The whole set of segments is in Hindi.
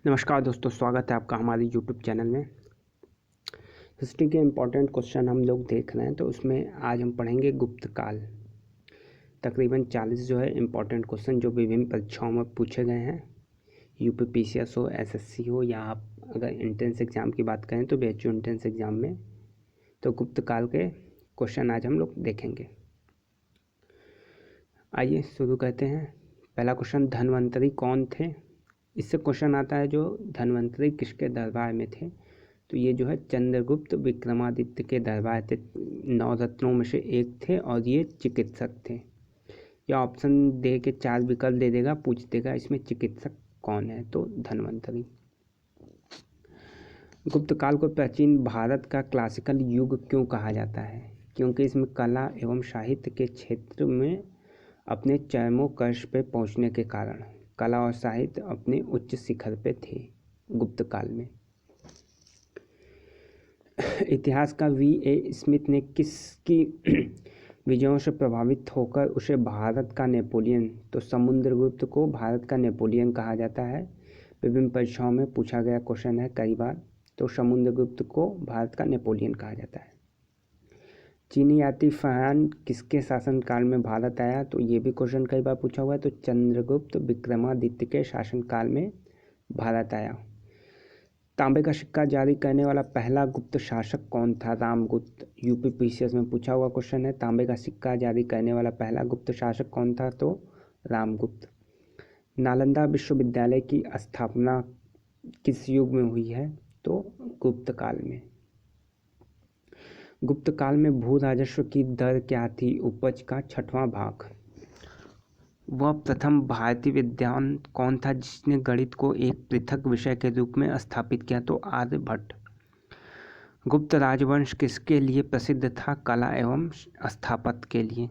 नमस्कार दोस्तों, स्वागत है आपका हमारे यूट्यूब चैनल में। हिस्ट्री के इम्पोर्टेंट क्वेश्चन हम लोग देख रहे हैं, तो उसमें आज हम पढ़ेंगे गुप्त काल। तकरीबन 40 जो है इम्पोर्टेंट क्वेश्चन जो विभिन्न परीक्षाओं में पूछे गए हैं, यूपी पीसीएस हो, एसएससी हो, या आप अगर एंट्रेंस एग्ज़ाम की बात करें तो बीएचयू एंट्रेंस एग्ज़ाम में, तो गुप्त काल के क्वेश्चन आज हम लोग देखेंगे। आइए शुरू करते हैं। पहला क्वेश्चन, धन्वंतरी कौन थे? इससे क्वेश्चन आता है जो धन्वंतरी किसके दरबार में थे। तो ये जो है चंद्रगुप्त विक्रमादित्य के दरबार थे, 9 रत्नों में से एक थे और ये चिकित्सक थे। या ऑप्शन दे के 4 विकल्प दे देगा, पूछ देगा इसमें चिकित्सक कौन है, तो धन्वंतरी। गुप्त काल को प्राचीन भारत का क्लासिकल युग क्यों कहा जाता है? क्योंकि इसमें कला एवं साहित्य के क्षेत्र में अपने चरमोत्कर्ष पे पहुंचने के कारण कला और साहित्य अपने उच्च शिखर पे थे गुप्त काल में। इतिहास का V.A. स्मिथ ने किसकी विजयों से प्रभावित होकर उसे भारत का नेपोलियन, तो समुद्रगुप्त को भारत का नेपोलियन कहा जाता है। विभिन्न परीक्षाओं में पूछा गया क्वेश्चन है कई बार, तो समुद्रगुप्त को भारत का नेपोलियन कहा जाता है। चीनी यात्री फरहान किसके शासनकाल में भारत आया? तो ये भी क्वेश्चन कई बार पूछा हुआ है, तो चंद्रगुप्त विक्रमादित्य के शासनकाल में भारत आया। तांबे का सिक्का जारी करने वाला पहला गुप्त शासक कौन था? रामगुप्त। यूपी पीसीएस में पूछा हुआ क्वेश्चन है, तांबे का सिक्का जारी करने वाला पहला गुप्त शासक कौन था? तो रामगुप्त। नालंदा विश्वविद्यालय की स्थापना किस युग में हुई है? तो गुप्त काल में। गुप्त काल में भू राजस्व की दर क्या थी? उपज का 6वां भाग। वह प्रथम भारतीय विद्वान कौन था जिसने गणित को एक पृथक विषय के रूप में स्थापित किया? तो आर्यभट्ट। गुप्त राजवंश किसके लिए प्रसिद्ध था? कला एवं स्थापत्य के लिए।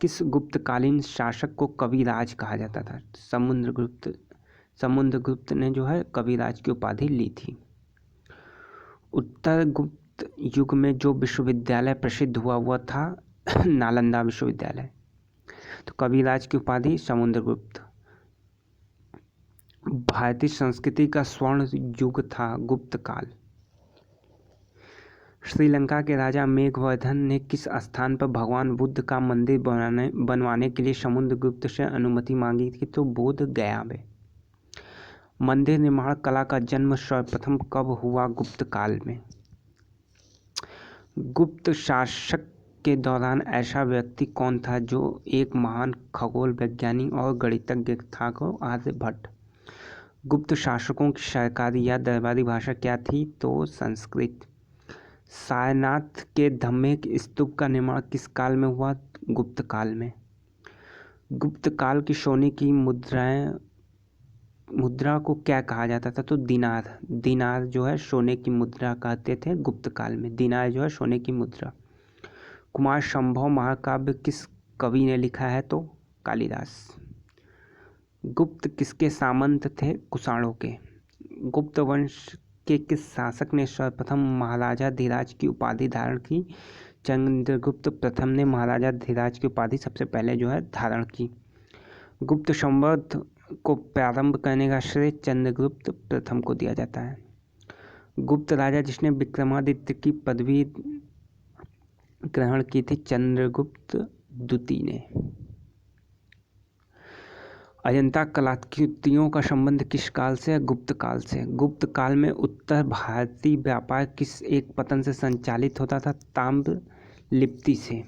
किस गुप्तकालीन शासक को कविराज कहा जाता था? समुद्रगुप्त। समुद्रगुप्त ने जो है कविराज की उपाधि ली थी। उत्तर गुप्त युग में जो विश्वविद्यालय प्रसिद्ध हुआ वह था नालंदा विश्वविद्यालय। तो कविराज की उपाधि समुद्रगुप्त। भारतीय संस्कृति का स्वर्ण युग था गुप्त काल। श्रीलंका के राजा मेघवर्धन ने किस स्थान पर भगवान बुद्ध का मंदिर बनवाने के लिए समुद्रगुप्त से अनुमति मांगी थी? तो बोध गया में। मंदिर निर्माण कला का जन्म सर्वप्रथम कब हुआ? गुप्त काल में। गुप्त शासक के दौरान ऐसा व्यक्ति कौन था जो एक महान खगोल वैज्ञानिक और गणितज्ञ था? को आर्यभट्ट। गुप्त शासकों की सरकारी या दरबारी भाषा क्या थी? तो संस्कृत। सारनाथ के धम्मे स्तूप का निर्माण किस काल में हुआ? गुप्त काल में। गुप्त काल की सोने की मुद्रा को क्या कहा जाता था? तो दिनार। दिनार जो है सोने की मुद्रा कहते थे गुप्त काल में। दिनार जो है सोने की मुद्रा। कुमार संभव महाकाव्य किस कवि ने लिखा है? तो कालिदास। गुप्त किसके सामंत थे? कुषाणों के। गुप्त वंश के किस शासक ने सर्वप्रथम महाराजा धीराज की उपाधि धारण की? चंद्रगुप्त प्रथम ने महाराजा धीराज की उपाधि सबसे पहले जो है धारण की। गुप्त संवत को प्रारंभ करने का श्रेय चंद्रगुप्त प्रथम को दिया जाता है। गुप्त राजा जिसने विक्रमादित्य की पदवी ग्रहण की थी? चंद्रगुप्त द्वितीय ने। अजंता कलाकृतियों का संबंध किस काल से? गुप्त काल से। गुप्त काल में उत्तर भारतीय व्यापार किस एक पतन से संचालित होता था? ताम्र लिप्ति से।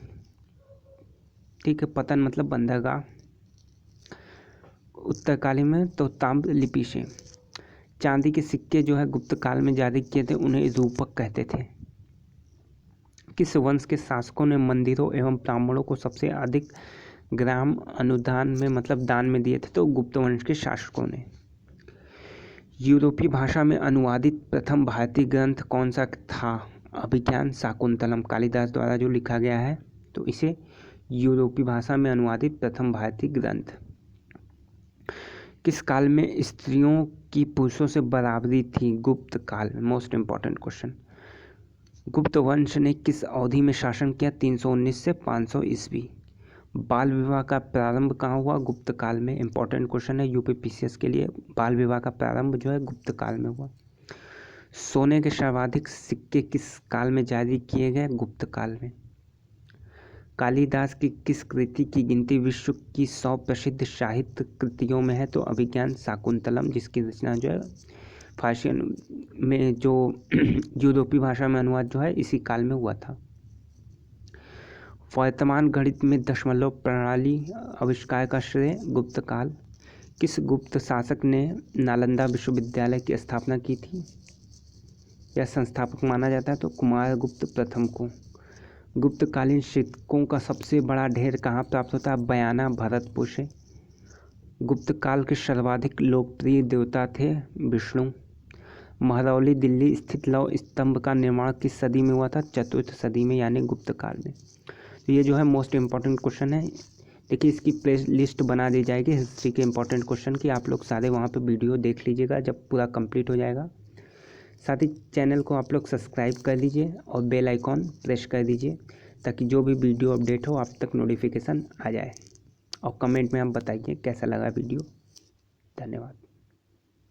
ठीक है, पतन मतलब बंदरगाह। उत्तरकालीन में तो ताम्र लिपि से। चांदी के सिक्के जो है गुप्त काल में जारी किए थे, उन्हें रूपक कहते थे। किस वंश के शासकों ने मंदिरों एवं ब्राह्मणों को सबसे अधिक ग्राम अनुदान में मतलब दान में दिए थे? तो गुप्त वंश के शासकों ने। यूरोपीय भाषा में अनुवादित प्रथम भारतीय ग्रंथ कौन सा था? अभिज्ञान शाकुंतलम, कालिदास द्वारा जो लिखा गया है, तो इसे यूरोपीय भाषा में अनुवादित प्रथम भारतीय ग्रंथ। किस काल में स्त्रियों की पुरुषों से बराबरी थी? गुप्त काल। Most important question. गुप्त वंश ने किस अवधि में शासन किया? 319 से 500 ईस्वी। बाल विवाह का प्रारंभ कहाँ हुआ? गुप्त काल में। इंपॉर्टेंट क्वेश्चन है यूपीपीसीएस के लिए। बाल विवाह का प्रारंभ जो है गुप्त काल में हुआ। सोने के सर्वाधिक सिक्के किस काल में जारी किए गए? गुप्त काल में। कालिदास की किस कृति की गिनती विश्व की 100 प्रसिद्ध साहित्य कृतियों में है? तो अभिज्ञान शाकुंतलम, जिसकी रचना जो है फारसी में जो यूरोपीय भाषा में अनुवाद जो है इसी काल में हुआ था। वर्तमान गणित में दशमलव प्रणाली आविष्कार का श्रेय गुप्त काल। किस गुप्त शासक ने नालंदा विश्वविद्यालय की स्थापना की थी? यह संस्थापक माना जाता है तो कुमारगुप्त प्रथम को। गुप्तकालीन सिक्कों का सबसे बड़ा ढेर कहाँ प्राप्त होता है? बयाना, भरतपुर से। गुप्त काल के सर्वाधिक लोकप्रिय देवता थे विष्णु। महरौली दिल्ली स्थित लौह स्तंभ का निर्माण किस सदी में हुआ था? 4th सदी में, यानी गुप्त काल में। तो ये जो है मोस्ट इम्पॉर्टेंट क्वेश्चन है। देखिए इसकी प्ले लिस्ट बना दी जाएगी हिस्ट्री के इम्पॉर्टेंट क्वेश्चन की। आप लोग सारे वहाँ पे वीडियो देख लीजिएगा जब पूरा कंप्लीट हो जाएगा। साथ ही चैनल को आप लोग सब्सक्राइब कर लीजिए और बेल आइकॉन प्रेस कर दीजिए ताकि जो भी वीडियो अपडेट हो आप तक नोटिफिकेशन आ जाए। और कमेंट में आप बताइए कैसा लगा वीडियो। धन्यवाद।